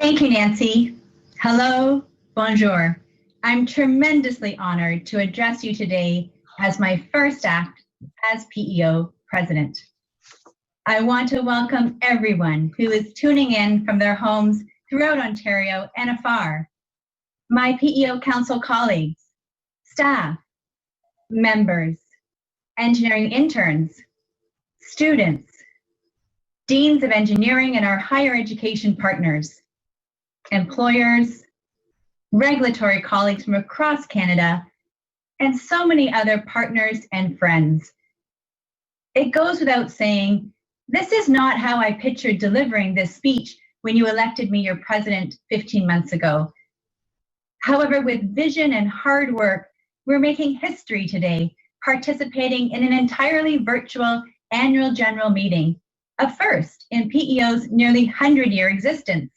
Thank you, Nancy. Hello, bonjour. I'm tremendously honored to address you today as my first act as PEO president. I want to welcome everyone who is tuning in from their homes throughout Ontario and afar. My PEO Council colleagues, staff, members, engineering interns, students, deans of engineering and our higher education partners, employers, regulatory colleagues from across Canada, and so many other partners and friends. It goes without saying, this is not how I pictured delivering this speech when you elected me your president 15 months ago. However, with vision and hard work, we're making history today, participating in an entirely virtual annual general meeting, a first in PEO's nearly 100-year existence.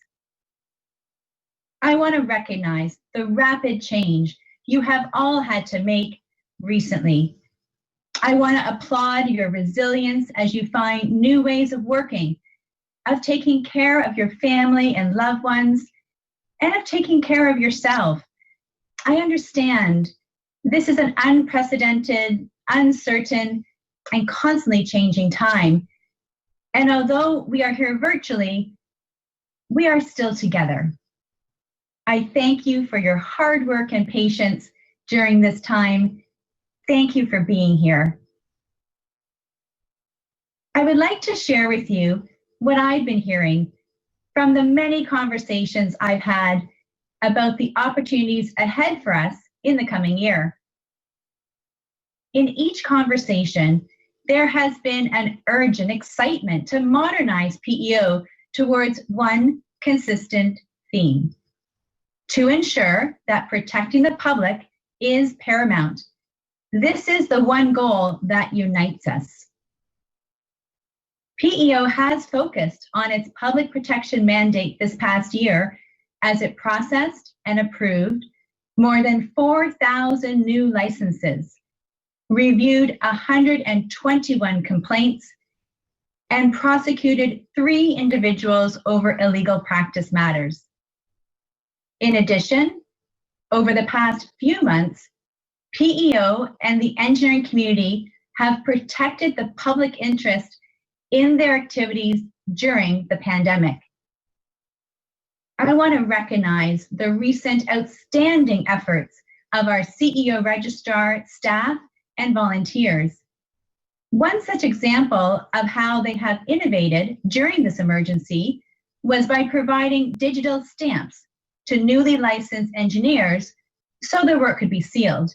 I want to recognize the rapid change you have all had to make recently. I want to applaud your resilience as you find new ways of working, of taking care of your family and loved ones, and of taking care of yourself. I understand this is an unprecedented, uncertain, and constantly changing time. And although we are here virtually, we are still together. I thank you for your hard work and patience during this time. Thank you for being here. I would like to share with you what I've been hearing from the many conversations I've had about the opportunities ahead for us in the coming year. In each conversation, there has been an urge and excitement to modernize PEO towards one consistent theme: to ensure that protecting the public is paramount. This is the one goal that unites us. PEO has focused on its public protection mandate this past year as it processed and approved more than 4,000 new licenses, reviewed 121 complaints, and prosecuted 3 individuals over illegal practice matters. In addition, over the past few months, PEO and the engineering community have protected the public interest in their activities during the pandemic. I want to recognize the recent outstanding efforts of our CEO registrar, staff, and volunteers. One such example of how they have innovated during this emergency was by providing digital stamps to newly licensed engineers so their work could be sealed.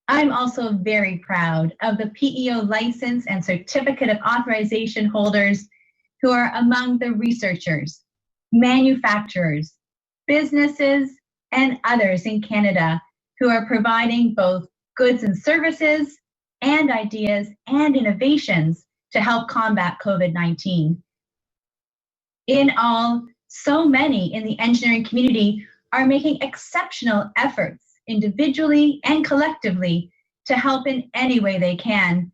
I'm also very proud of the PEO license and certificate of authorization holders who are among the researchers, manufacturers, businesses, and others in Canada who are providing both goods and services and ideas and innovations to help combat COVID-19. In all, so many in the engineering community are making exceptional efforts individually and collectively to help in any way they can.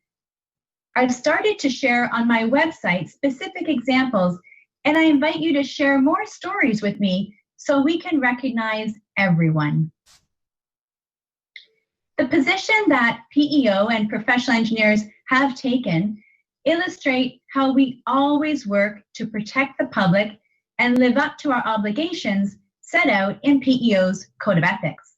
I've started to share on my website specific examples, and I invite you to share more stories with me so we can recognize everyone. The position that PEO and professional engineers have taken illustrate how we always work to protect the public and live up to our obligations set out in PEO's Code of Ethics.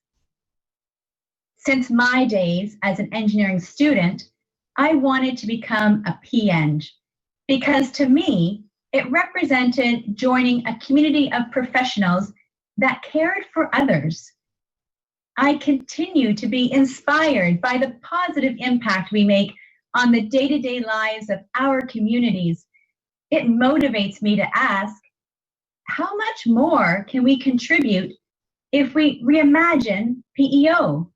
Since my days as an engineering student, I wanted to become a PEng because to me, it represented joining a community of professionals that cared for others. I continue to be inspired by the positive impact we make on the day-to-day lives of our communities. It motivates me to ask, how much more can we contribute if we reimagine PEO?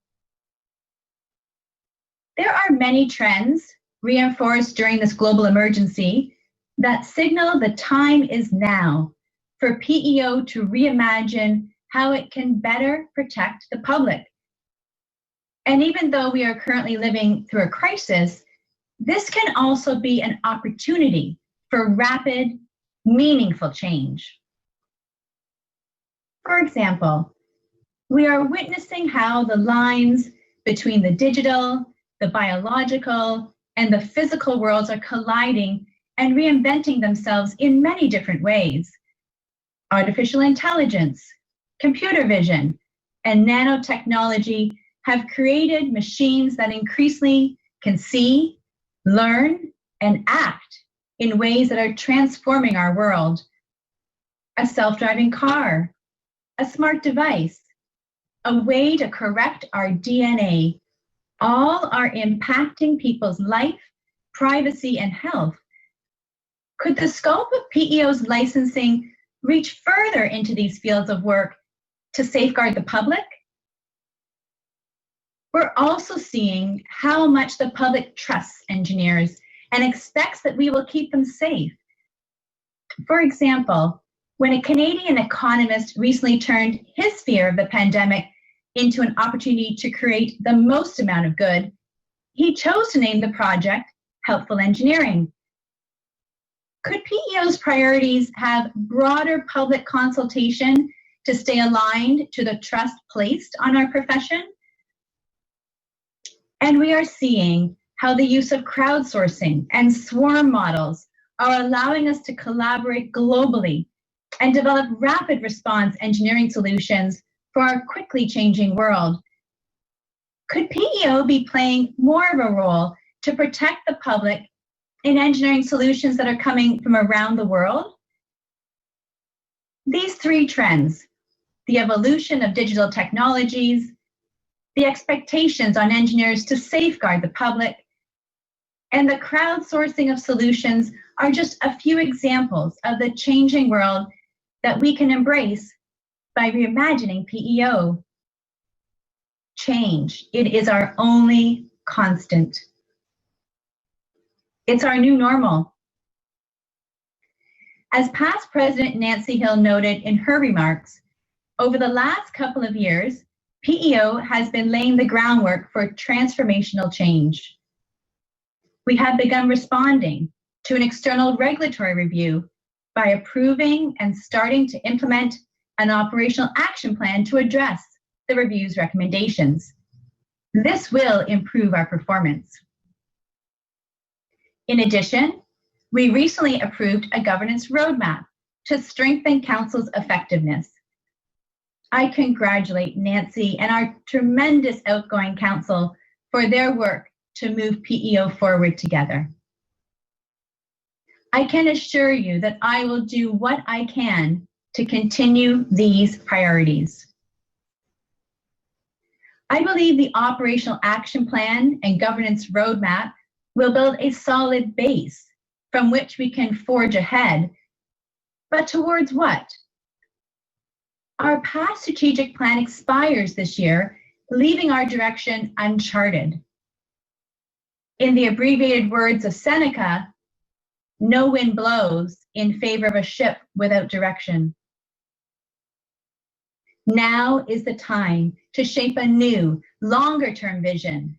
There are many trends reinforced during this global emergency that signal the time is now for PEO to reimagine how it can better protect the public. And even though we are currently living through a crisis, this can also be an opportunity for rapid, meaningful change. For example, we are witnessing how the lines between the digital, the biological, and the physical worlds are colliding and reinventing themselves in many different ways. Artificial intelligence, computer vision, and nanotechnology have created machines that increasingly can see, learn, and act in ways that are transforming our world. A self-driving car, a smart device, a way to correct our DNA, all are impacting people's life, privacy, and health. Could the scope of PEO's licensing reach further into these fields of work to safeguard the public? We're also seeing how much the public trusts engineers and expects that we will keep them safe. For example, when a Canadian economist recently turned his fear of the pandemic into an opportunity to create the most amount of good, he chose to name the project Helpful Engineering. Could PEO's priorities have broader public consultation to stay aligned to the trust placed on our profession? And we are seeing how the use of crowdsourcing and swarm models are allowing us to collaborate globally and develop rapid response engineering solutions for our quickly changing world. Could PEO be playing more of a role to protect the public in engineering solutions that are coming from around the world? These three trends, the evolution of digital technologies, the expectations on engineers to safeguard the public, and the crowdsourcing of solutions are just a few examples of the changing world that we can embrace by reimagining PEO. Change, it is our only constant. It's our new normal. As past President Nancy Hill noted in her remarks, over the last couple of years, PEO has been laying the groundwork for transformational change. We have begun responding to an external regulatory review by approving and starting to implement an operational action plan to address the review's recommendations. This will improve our performance. In addition, we recently approved a governance roadmap to strengthen Council's effectiveness. I congratulate Nancy and our tremendous outgoing Council for their work to move PEO forward together. I can assure you that I will do what I can to continue these priorities. I believe the operational action plan and governance roadmap will build a solid base from which we can forge ahead. But towards what? Our past strategic plan expires this year, leaving our direction uncharted. In the abbreviated words of Seneca, no wind blows in favor of a ship without direction. Now is the time to shape a new, longer-term vision.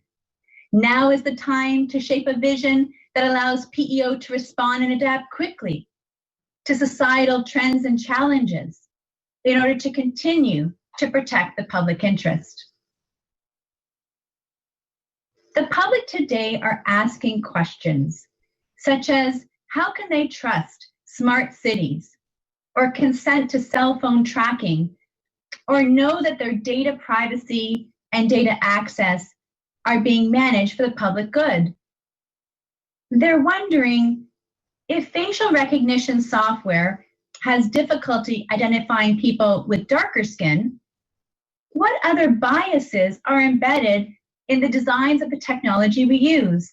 Now is the time to shape a vision that allows PEO to respond and adapt quickly to societal trends and challenges in order to continue to protect the public interest. The public today are asking questions such as, how can they trust smart cities or consent to cell phone tracking or know that their data privacy and data access are being managed for the public good? They're wondering if facial recognition software has difficulty identifying people with darker skin, what other biases are embedded in the designs of the technology we use?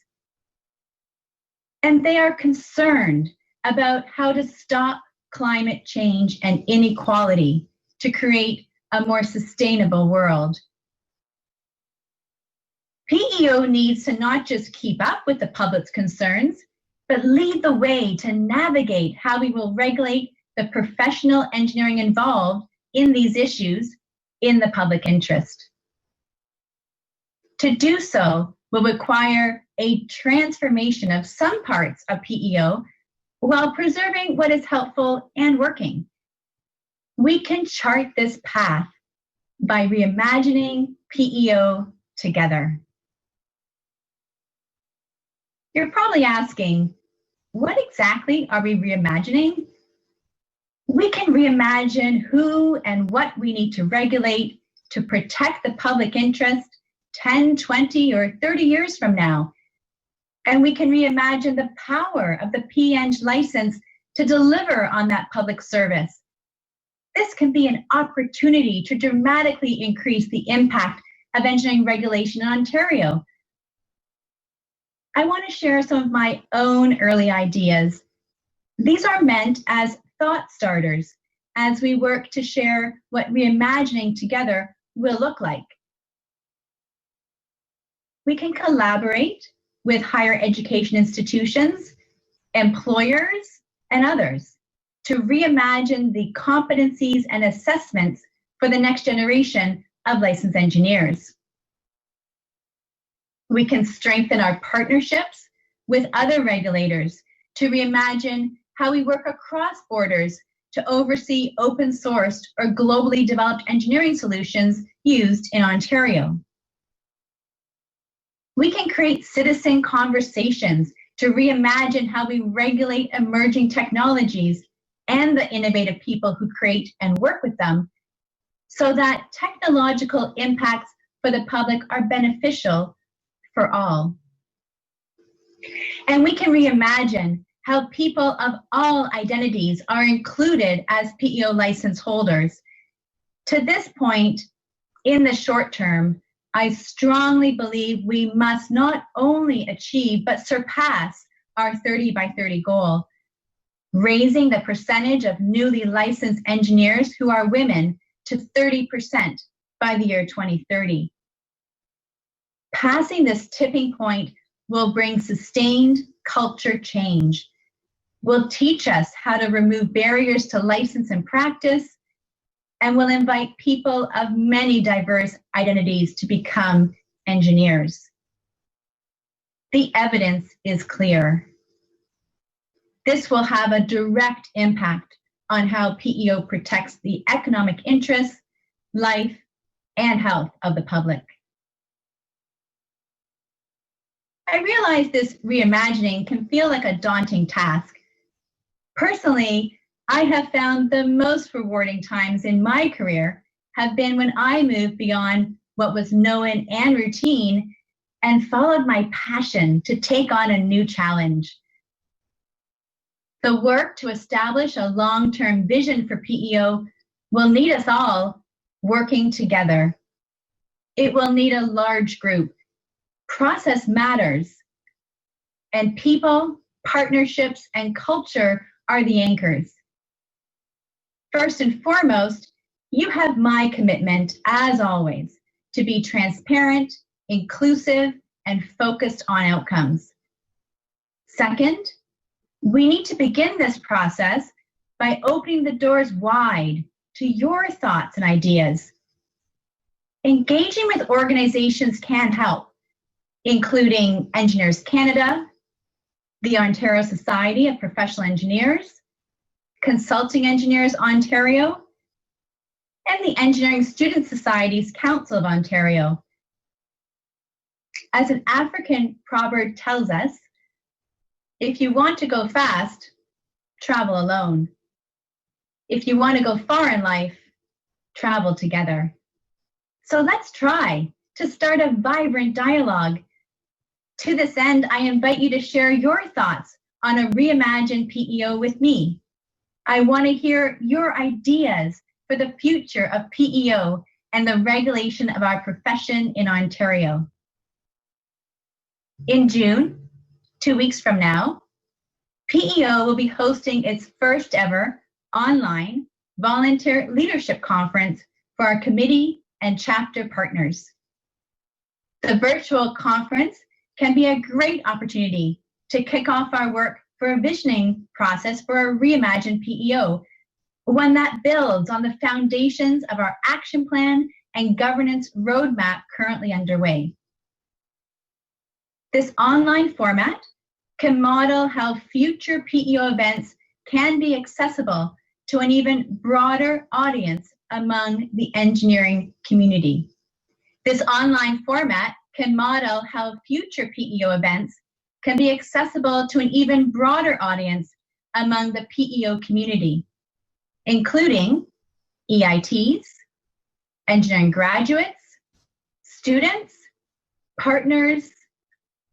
And they are concerned about how to stop climate change and inequality to create a more sustainable world. PEO needs to not just keep up with the public's concerns, but lead the way to navigate how we will regulate the professional engineering involved in these issues in the public interest. To do so will require a transformation of some parts of PEO while preserving what is helpful and working. We can chart this path by reimagining PEO together. You're probably asking, what exactly are we reimagining? We can reimagine who and what we need to regulate to protect the public interest 10, 20, or 30 years from now. And we can reimagine the power of the PEng license to deliver on that public service. This can be an opportunity to dramatically increase the impact of engineering regulation in Ontario. I want to share some of my own early ideas. These are meant as thought starters as we work to share what reimagining together will look like. We can collaborate with higher education institutions, employers, and others to reimagine the competencies and assessments for the next generation of licensed engineers. We can strengthen our partnerships with other regulators to reimagine how we work across borders to oversee open sourced or globally developed engineering solutions used in Ontario. We can create citizen conversations to reimagine how we regulate emerging technologies and the innovative people who create and work with them so that technological impacts for the public are beneficial for all. And we can reimagine how people of all identities are included as PEO license holders. To this point, in the short term, I strongly believe we must not only achieve but surpass our 30 by 30 goal, raising the percentage of newly licensed engineers who are women to 30% by the year 2030. Passing this tipping point will bring sustained culture change, will teach us how to remove barriers to license and practice, and will invite people of many diverse identities to become engineers. The evidence is clear. This will have a direct impact on how PEO protects the economic interests, life, and health of the public. I realize this reimagining can feel like a daunting task. Personally, I have found the most rewarding times in my career have been when I moved beyond what was known and routine and followed my passion to take on a new challenge. The work to establish a long-term vision for PEO will need us all working together. It will need a large group. Process matters, and people, partnerships, and culture are the anchors. First and foremost, you have my commitment, as always, to be transparent, inclusive, and focused on outcomes. Second, we need to begin this process by opening the doors wide to your thoughts and ideas. Engaging with organizations can help, including Engineers Canada, the Ontario Society of Professional Engineers, Consulting Engineers Ontario, and the Engineering Student Society's Council of Ontario. As an African proverb tells us, if you want to go fast, travel alone. If you want to go far in life, travel together. So let's try to start a vibrant dialogue. To this end, I invite you to share your thoughts on a reimagined PEO with me. I want to hear your ideas for the future of PEO and the regulation of our profession in Ontario. In June, 2 weeks from now, PEO will be hosting its first ever online volunteer leadership conference for our committee and chapter partners. The virtual conference can be a great opportunity to kick off our work for a visioning process for a reimagined PEO, one that builds on the foundations of our action plan and governance roadmap currently underway. This online format can model how future PEO events can be accessible to an even broader audience among the engineering community. This online format can model how future PEO events can be accessible to an even broader audience among the PEO community, including EITs, engineering graduates, students, partners,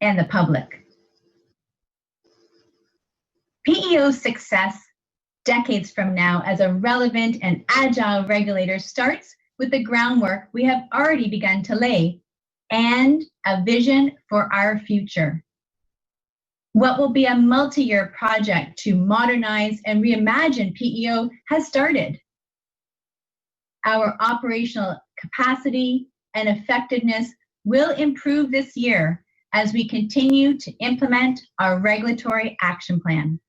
and the public. PEO's success decades from now as a relevant and agile regulator starts with the groundwork we have already begun to lay and a vision for our future. What will be a multi-year project to modernize and reimagine PEO has started. Our operational capacity and effectiveness will improve this year as we continue to implement our regulatory action plan.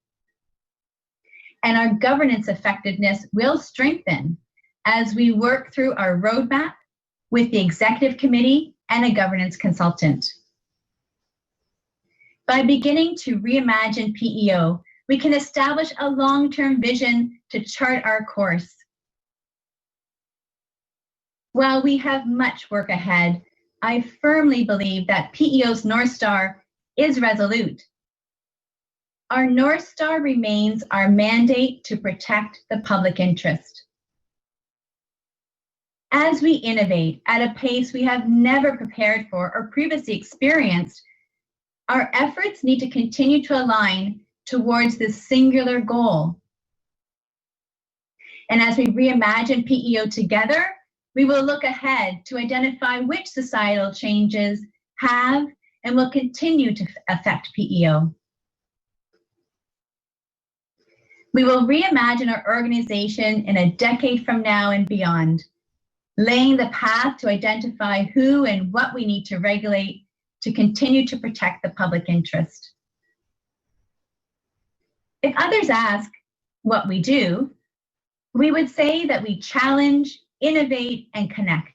And our governance effectiveness will strengthen as we work through our roadmap with the executive committee and a governance consultant. By beginning to reimagine PEO, we can establish a long-term vision to chart our course. While we have much work ahead, I firmly believe that PEO's North Star is resolute. Our North Star remains our mandate to protect the public interest. As we innovate at a pace we have never prepared for or previously experienced, our efforts need to continue to align towards this singular goal. And as we reimagine PEO together, we will look ahead to identify which societal changes have and will continue to affect PEO. We will reimagine our organization in a decade from now and beyond, laying the path to identify who and what we need to regulate to continue to protect the public interest. If others ask what we do, we would say that we challenge, innovate, and connect.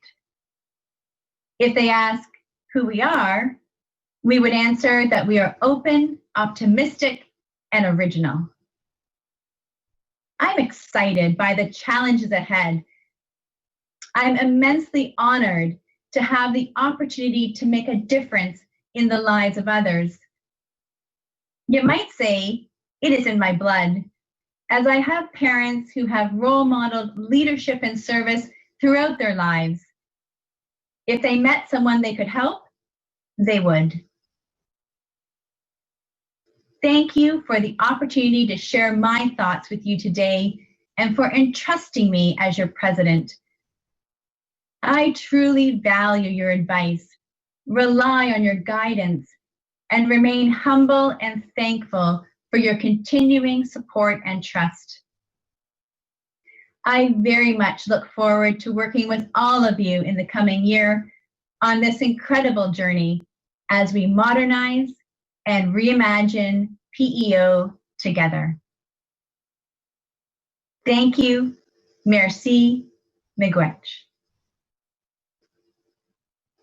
If they ask who we are, we would answer that we are open, optimistic, and original. I'm excited by the challenges ahead. I'm immensely honored to have the opportunity to make a difference in the lives of others. You might say it is in my blood, as I have parents who have role modeled leadership and service throughout their lives. If they met someone they could help, they would. Thank you for the opportunity to share my thoughts with you today and for entrusting me as your president. I truly value your advice, rely on your guidance, and remain humble and thankful for your continuing support and trust. I very much look forward to working with all of you in the coming year on this incredible journey as we modernize and reimagine PEO together. Thank you. Merci. Miigwech.